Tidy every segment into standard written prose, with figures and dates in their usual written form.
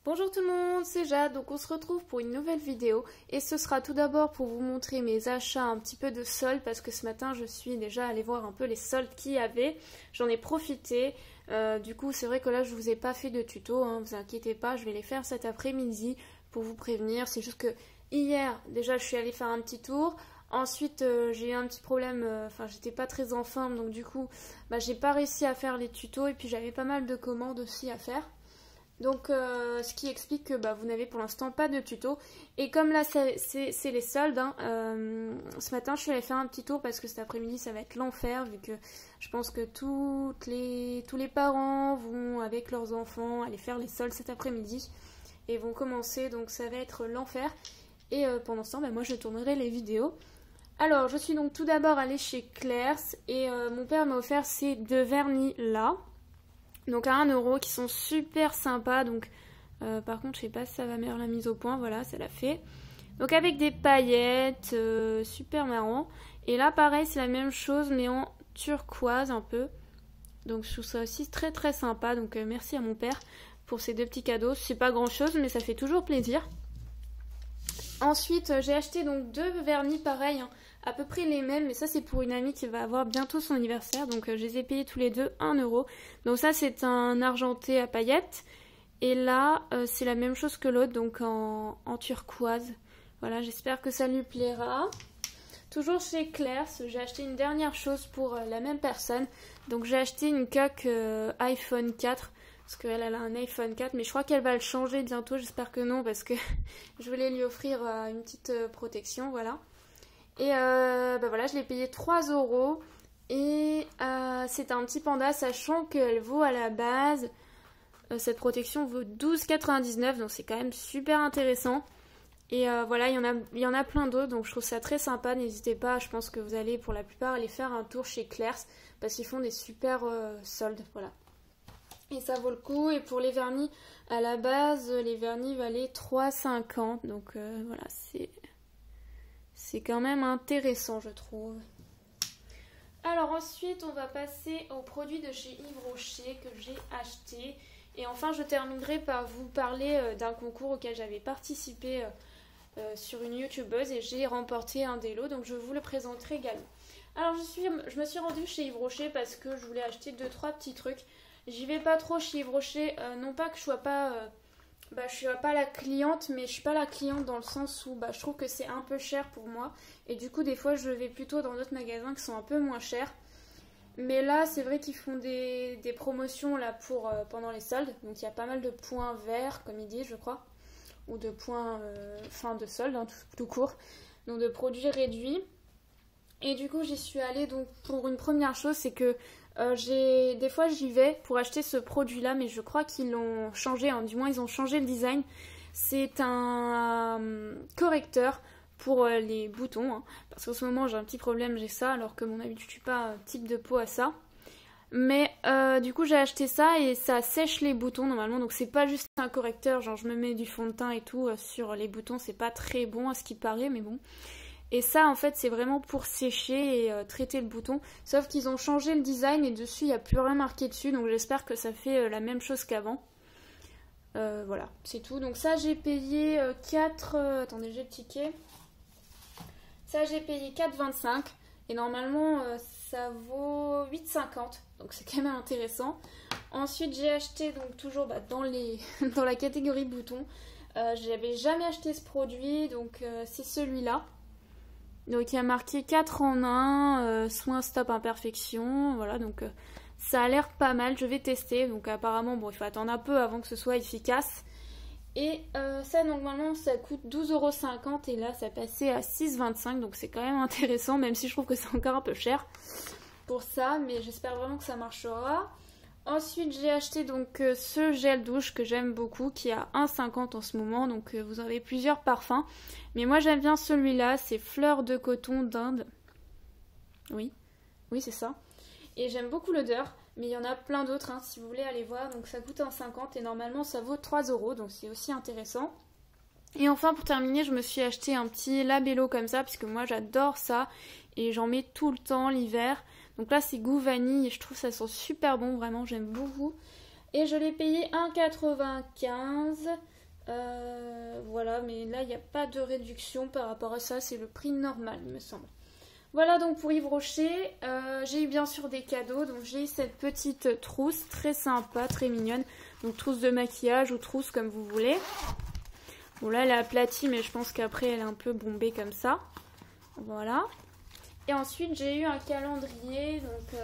Bonjour tout le monde, c'est Jade, donc on se retrouve pour une nouvelle vidéo et ce sera tout d'abord pour vous montrer mes achats un petit peu de soldes parce que ce matin je suis déjà allée voir un peu les soldes qu'il y avait, j'en ai profité, du coup c'est vrai que là je vous ai pas fait de tuto, hein, vous inquiétez pas, je vais les faire cet après-midi pour vous prévenir, c'est juste que hier déjà je suis allée faire un petit tour. Ensuite j'ai eu un petit problème, enfin j'étais pas très en forme donc du coup j'ai pas réussi à faire les tutos et puis j'avais pas mal de commandes aussi à faire. Donc ce qui explique que vous n'avez pour l'instant pas de tuto. Et comme là c'est les soldes, hein, ce matin je suis allée faire un petit tour parce que cet après-midi ça va être l'enfer vu que je pense que tous les parents vont avec leurs enfants aller faire les soldes cet après-midi et vont commencer, donc ça va être l'enfer. Et pendant ce temps moi je tournerai les vidéos. Alors je suis donc tout d'abord allée chez Claire's et mon père m'a offert ces deux vernis là. Donc à 1 € qui sont super sympas. Donc par contre je sais pas si ça va mettre la mise au point. Voilà, ça l'a fait. Donc avec des paillettes, super marrant. Et là pareil c'est la même chose mais en turquoise un peu. Donc je trouve ça aussi très très sympa. Donc merci à mon père pour ces deux petits cadeaux. C'est pas grand chose mais ça fait toujours plaisir. Ensuite j'ai acheté donc deux vernis pareils, hein, à peu près les mêmes, mais ça c'est pour une amie qui va avoir bientôt son anniversaire, donc je les ai payés tous les deux 1 €. Donc ça c'est un argenté à paillettes, et là c'est la même chose que l'autre, donc en turquoise. Voilà, j'espère que ça lui plaira. Toujours chez Claire's, j'ai acheté une dernière chose pour la même personne, donc j'ai acheté une coque iPhone 4. Parce qu'elle a un iPhone 4, mais je crois qu'elle va le changer bientôt, j'espère que non, parce que je voulais lui offrir une petite protection, voilà. Et voilà, je l'ai payé 3 €, et c'est un petit panda, sachant qu'elle vaut à la base, cette protection vaut 12,99 €, donc c'est quand même super intéressant. Et voilà, il y en a plein d'autres, donc je trouve ça très sympa, n'hésitez pas, je pense que vous allez pour la plupart aller faire un tour chez Claire's, parce qu'ils font des super soldes, voilà. Et ça vaut le coup. Et pour les vernis, à la base, les vernis valaient 3,50 €. Donc voilà, c'est quand même intéressant, je trouve. Alors ensuite, on va passer aux produits de chez Yves Rocher que j'ai acheté. Et enfin, je terminerai par vous parler d'un concours auquel j'avais participé sur une youtubeuse et j'ai remporté un des lots. Donc je vous le présenterai également. Alors je me suis rendue chez Yves Rocher parce que je voulais acheter 2-3 petits trucs. J'y vais pas trop chez Yves Rocher, non pas que je sois pas, je suis pas la cliente, mais je suis pas la cliente dans le sens où je trouve que c'est un peu cher pour moi. Et du coup des fois je vais plutôt dans d'autres magasins qui sont un peu moins chers. Mais là c'est vrai qu'ils font des promotions là pour pendant les soldes. Donc il y a pas mal de points verts comme ils disent je crois. Ou de points fin de solde, hein, tout court. Donc de produits réduits. Et du coup j'y suis allée donc pour une première chose, c'est que des fois j'y vais pour acheter ce produit là, mais je crois qu'ils l'ont changé, hein, du moins ils ont changé le design. C'est un correcteur pour les boutons, hein, parce qu'en ce moment j'ai un petit problème, j'ai ça, alors que mon habitude je suis pas type de peau à ça. Mais du coup j'ai acheté ça et ça sèche les boutons normalement, donc c'est pas juste un correcteur, genre je me mets du fond de teint et tout sur les boutons, c'est pas très bon à ce qui paraît, mais bon. Et ça en fait c'est vraiment pour sécher et traiter le bouton. Sauf qu'ils ont changé le design et dessus il n'y a plus rien marqué dessus. Donc j'espère que ça fait la même chose qu'avant. Voilà, c'est tout. Donc ça j'ai payé 4... attendez, j'ai le ticket. Ça j'ai payé 4,25 €. Et normalement ça vaut 8,50 €. Donc c'est quand même intéressant. Ensuite j'ai acheté donc toujours dans la catégorie boutons. J'avais jamais acheté ce produit. Donc c'est celui-là. Donc il y a marqué 4 en 1, soin stop imperfection, voilà, donc ça a l'air pas mal, je vais tester, donc apparemment bon il faut attendre un peu avant que ce soit efficace. Et ça normalement ça coûte 12,50 € et là ça passait à 6,25 €, donc c'est quand même intéressant, même si je trouve que c'est encore un peu cher pour ça, mais j'espère vraiment que ça marchera. Ensuite j'ai acheté donc ce gel douche que j'aime beaucoup qui est à 1,50 € en ce moment, donc vous avez plusieurs parfums. Mais moi j'aime bien celui-là, c'est fleur de coton d'Inde. Oui, c'est ça. Et j'aime beaucoup l'odeur, mais il y en a plein d'autres hein, si vous voulez aller voir. Donc ça coûte 1,50 € et normalement ça vaut 3 €, donc c'est aussi intéressant. Et enfin pour terminer je me suis acheté un petit labello comme ça, puisque moi j'adore ça et j'en mets tout le temps l'hiver. Donc là c'est goût vanille et je trouve ça sent super bon, vraiment j'aime beaucoup. Et je l'ai payé 1,95 €. Voilà, mais là il n'y a pas de réduction par rapport à ça, c'est le prix normal il me semble. Voilà donc pour Yves Rocher, j'ai eu bien sûr des cadeaux, donc j'ai eu cette petite trousse très sympa, très mignonne, donc trousse de maquillage ou trousse comme vous voulez. Bon là elle est aplatie mais je pense qu'après elle est un peu bombée comme ça, voilà. Et ensuite j'ai eu un calendrier, donc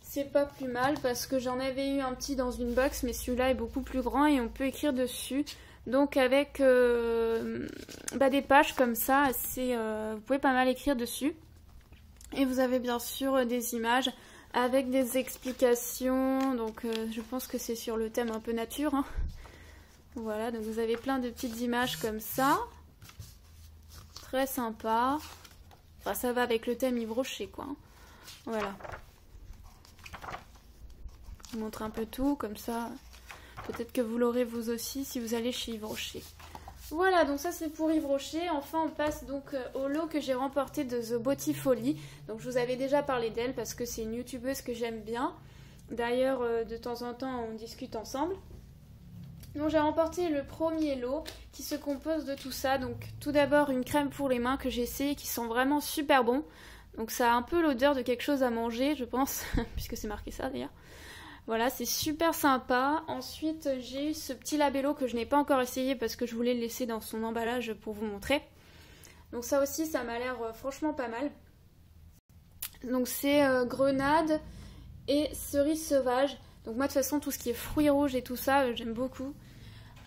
c'est pas plus mal parce que j'en avais eu un petit dans une box, mais celui-là est beaucoup plus grand et on peut écrire dessus. Donc avec des pages comme ça, vous pouvez pas mal écrire dessus. Et vous avez bien sûr des images avec des explications. Donc je pense que c'est sur le thème un peu nature, hein. Voilà, donc vous avez plein de petites images comme ça. Très sympa. Enfin ça va avec le thème Yves Rocher quoi. Voilà. Je vous montre un peu tout, comme ça, peut-être que vous l'aurez vous aussi si vous allez chez Yves Rocher. Voilà, donc ça c'est pour Yves Rocher. Enfin, on passe donc au lot que j'ai remporté de The Botifolie. Donc je vous avais déjà parlé d'elle parce que c'est une youtubeuse que j'aime bien. D'ailleurs, de temps en temps, on discute ensemble. Donc j'ai remporté le premier lot qui se compose de tout ça. Donc tout d'abord une crème pour les mains que j'ai essayé qui sent vraiment super bon. Donc ça a un peu l'odeur de quelque chose à manger, je pense, puisque c'est marqué ça d'ailleurs. Voilà, c'est super sympa. Ensuite, j'ai eu ce petit labello que je n'ai pas encore essayé parce que je voulais le laisser dans son emballage pour vous montrer. Donc ça aussi, ça m'a l'air franchement pas mal. Donc c'est grenade et cerise sauvage. Donc moi, de toute façon, tout ce qui est fruits rouges et tout ça, j'aime beaucoup.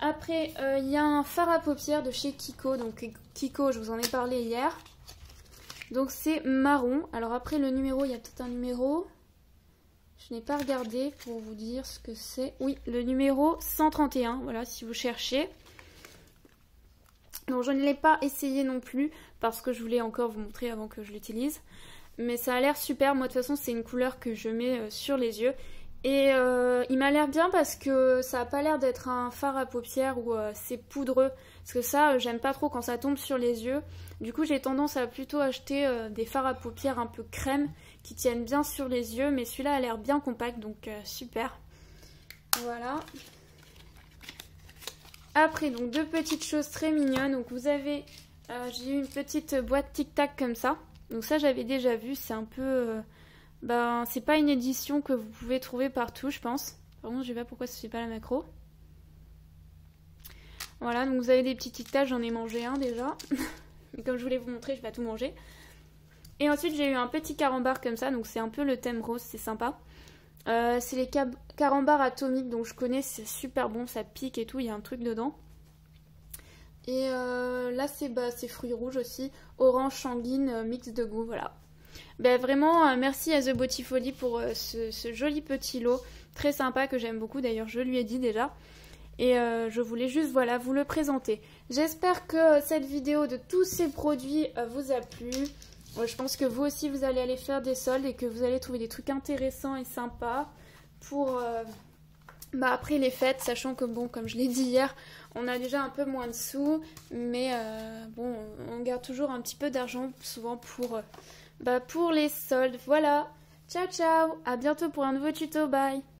Après, il y a un fard à paupières de chez Kiko. Donc Kiko, je vous en ai parlé hier. Donc c'est marron. Alors après, le numéro, il y a peut-être un numéro... Je n'ai pas regardé pour vous dire ce que c'est. Oui, le numéro 131, voilà, si vous cherchez. Donc je ne l'ai pas essayé non plus parce que je voulais encore vous montrer avant que je l'utilise. Mais ça a l'air super. Moi, de toute façon, c'est une couleur que je mets sur les yeux. Et il m'a l'air bien parce que ça n'a pas l'air d'être un fard à paupières ou c'est poudreux. Parce que ça, j'aime pas trop quand ça tombe sur les yeux. Du coup, j'ai tendance à plutôt acheter des fards à paupières un peu crème qui tiennent bien sur les yeux. Mais celui-là a l'air bien compact, donc super. Voilà. Après, donc deux petites choses très mignonnes. Donc vous avez, j'ai eu une petite boîte Tic Tac comme ça. Donc ça, j'avais déjà vu. C'est un peu... c'est pas une édition que vous pouvez trouver partout, je pense. Par contre, je sais pas pourquoi ça fait pas la macro. Voilà, donc vous avez des petits Tic Tac, j'en ai mangé un déjà. Mais comme je voulais vous montrer, je vais pas tout manger. Et ensuite, j'ai eu un petit carambar comme ça, donc c'est un peu le thème rose, c'est sympa. C'est les carambars atomiques, donc je connais, c'est super bon, ça pique et tout, il y a un truc dedans. Et là, c'est fruits rouges aussi, orange, sanguine, mix de goût, voilà. Vraiment, merci à The Botifolie pour ce joli petit lot, très sympa, que j'aime beaucoup, d'ailleurs je lui ai dit déjà. Et je voulais juste, voilà, vous le présenter. J'espère que cette vidéo de tous ces produits vous a plu. Je pense que vous aussi, vous allez aller faire des soldes et que vous allez trouver des trucs intéressants et sympas pour après les fêtes, sachant que, bon, comme je l'ai dit hier, on a déjà un peu moins de sous, mais bon, on garde toujours un petit peu d'argent, souvent pour les soldes. Voilà, ciao ciao, à bientôt pour un nouveau tuto, bye.